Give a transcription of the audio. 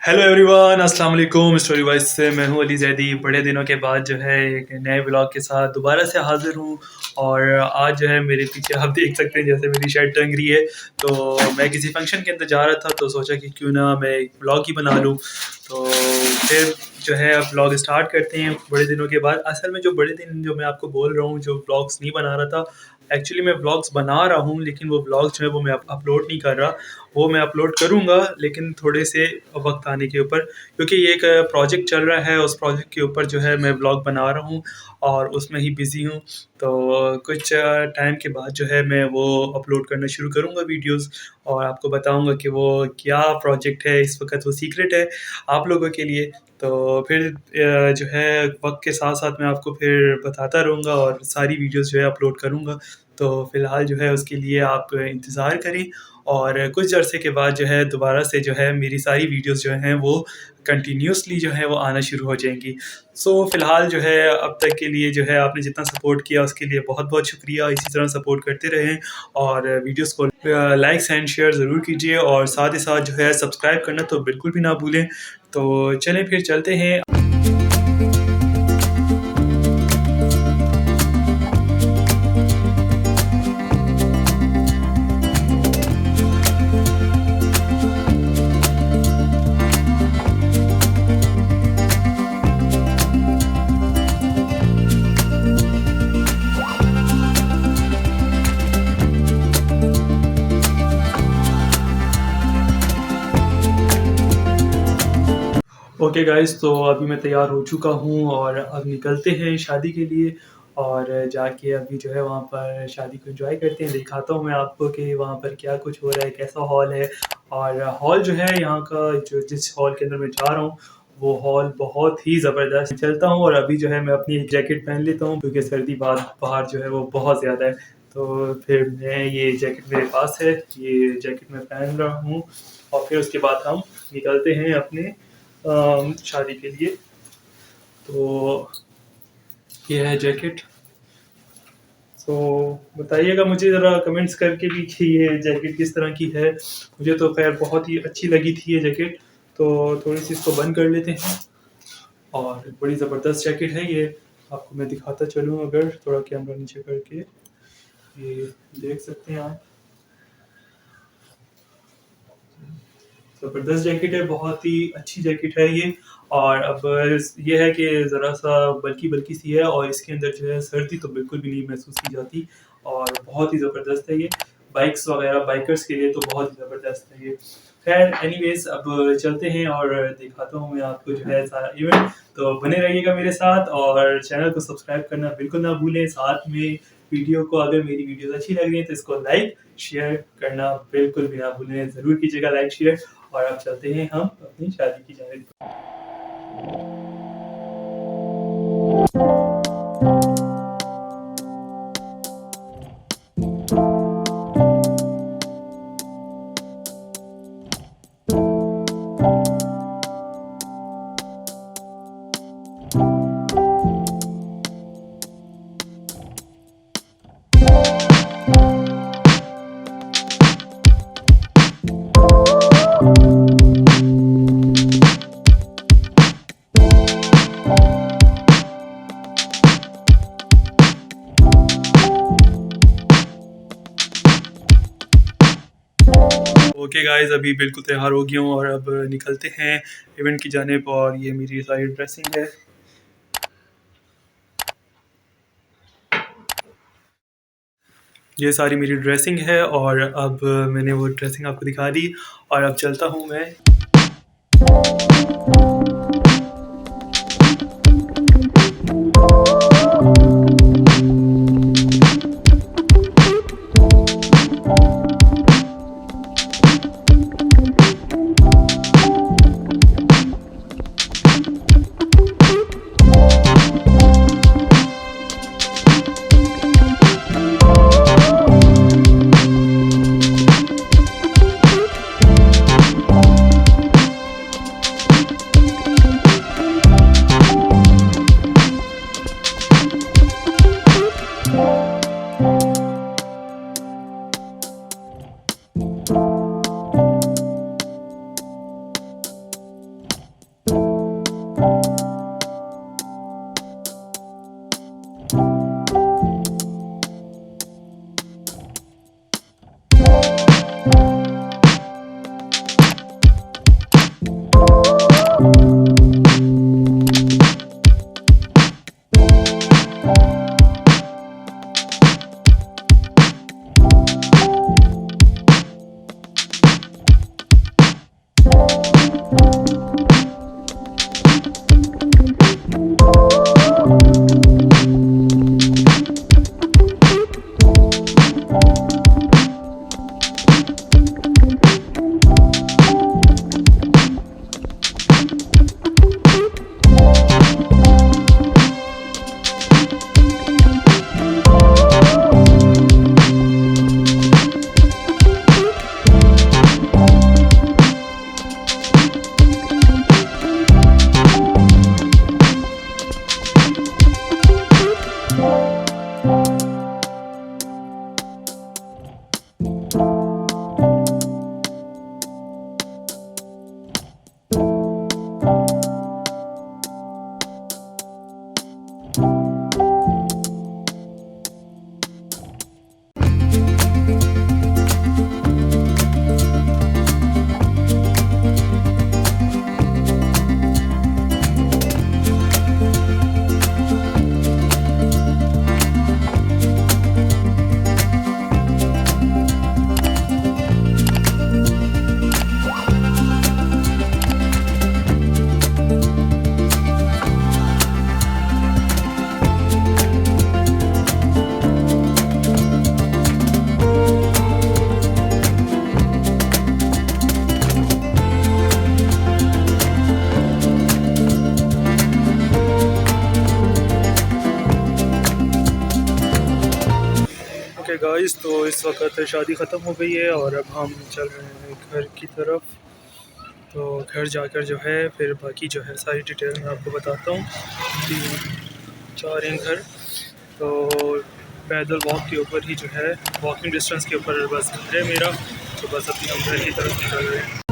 Hello everyone, अस्सलाम वालेकुम। Story wise से मैं हूं अली जैदी। बड़े दिनों के बाद जो है एक नए ब्लॉग के साथ दोबारा से हाज़िर हूं। और आज जो है मेरे पीछे आप देख सकते हैं जैसे मेरी शर्ट टंग रही है। तो मैं किसी फंक्शन के अंदर जा रहा था तो सोचा कि क्यों ना मैं एक ब्लॉग ही बना लूं। तो फिर जो है अब ब्लॉग स्टार्ट करते हैं बड़े दिनों के बाद। असल में जो बड़े दिन जो मैं आपको बोल रहा हूँ, जो ब्लॉग्स नहीं बना रहा था, एक्चुअली मैं ब्लॉग्स बना रहा हूँ लेकिन वो ब्लॉग्स जो है वो मैं अपलोड नहीं कर रहा। वो मैं अपलोड करूँगा लेकिन थोड़े से वक्त आने के ऊपर, क्योंकि ये एक प्रोजेक्ट चल रहा है। उस प्रोजेक्ट के ऊपर जो है मैं ब्लॉग बना रहा हूँ और उसमें ही बिज़ी हूँ। तो कुछ टाइम के बाद जो है मैं वो अपलोड करना शुरू करूँगा वीडियोस, और आपको बताऊँगा कि वो क्या प्रोजेक्ट है। इस वक्त वो सीक्रेट है आप लोगों के लिए। तो फिर जो है वक्त के साथ साथ मैं आपको फिर बताता रहूँगा और सारी वीडियोस जो है अपलोड करूँगा। तो फ़िलहाल जो है उसके लिए आप इंतज़ार करें, और कुछ अरसे के बाद जो है दोबारा से जो है मेरी सारी वीडियोस जो हैं वो कंटिन्यूअसली जो है वो आना शुरू हो जाएँगी। सो फ़िलहाल जो है अब तक के लिए जो है आपने जितना सपोर्ट किया उसके लिए बहुत-बहुत शुक्रिया। इसी तरह सपोर्ट करते रहें और वीडियोस को लाइक्स एंड शेयर ज़रूर कीजिए, और साथ ही साथ जो है सब्सक्राइब करना तो बिल्कुल भी ना भूलें। तो चलें फिर चलते हैं। ओके गाइस, तो अभी मैं तैयार हो चुका हूँ और अब निकलते हैं शादी के लिए। और जाके अभी जो है वहाँ पर शादी को एंजॉय करते हैं। दिखाता हूँ मैं आपको कि वहाँ पर क्या कुछ हो रहा है, कैसा हॉल है। और हॉल जो है यहाँ का, जो जिस हॉल के अंदर मैं जा रहा हूँ, वो हॉल बहुत ही ज़बरदस्त। चलता हूँ और अभी जो है मैं अपनी एक जैकेट पहन लेता हूँ क्योंकि सर्दी बाहर जो है वो बहुत ज़्यादा है। तो फिर मैं ये जैकेट मेरे पास है, ये जैकेट मैं पहन रहा हूँ। और फिर उसके बाद हम निकलते हैं अपने शादी के लिए। तो ये है जैकेट। तो बताइएगा मुझे ज़रा कमेंट्स करके भी कि ये जैकेट किस तरह की है। मुझे तो खैर बहुत ही अच्छी लगी थी ये जैकेट। तो थोड़ी सी इसको बंद कर लेते हैं। और बड़ी ज़बरदस्त जैकेट है ये। आपको मैं दिखाता चलूँ, अगर थोड़ा कैमरा नीचे करके, ये देख सकते हैं आप। ज़बरदस्त जैकेट है, बहुत ही अच्छी जैकेट है ये। और अब ये है कि ज़रा-सा बल्की-बल्की सी है, और इसके अंदर जो है सर्दी तो बिल्कुल भी नहीं महसूस की जाती, और बहुत ही ज़बरदस्त है ये। बाइक्स वगैरह, बाइकर्स के लिए तो बहुत ही ज़बरदस्त है ये। ख़ैर एनीवेज़, अब चलते हैं और दिखाता हूँ मैं आपको जो है सारा इवेंट। तो बने रहिएगा मेरे साथ, और चैनल को सब्सक्राइब करना बिल्कुल ना भूलें। साथ में वीडियो को, अगर मेरी वीडियोज़ अच्छी लग रही है तो इसको लाइक, शेयर करना बिल्कुल भी ना भूलें। ज़रूर कीजिएगा लाइक, शेयर। और अब चलते हैं हम अपनी शादी की जानिब। ओके गाइस, अभी बिल्कुल तैयार हो गया हूँ और अब निकलते हैं इवेंट की जानिब। और ये मेरी सारी ड्रेसिंग है। ये सारी मेरी ड्रेसिंग है, और अब मैंने वो ड्रेसिंग आपको दिखा दी, और अब चलता हूँ मैं। ओके गाइस, तो इस वक्त शादी ख़त्म हो गई है और अब हम चल रहे हैं घर की तरफ। तो घर जाकर जो है फिर बाकी जो है सारी डिटेल मैं आपको बताता हूँ कि जा रहे हैं घर। तो पैदल वॉक के ऊपर ही जो है, वॉकिंग डिस्टेंस के ऊपर बस घर है मेरा। तो बस अभी हम घर की तरफ निकल रहे हैं।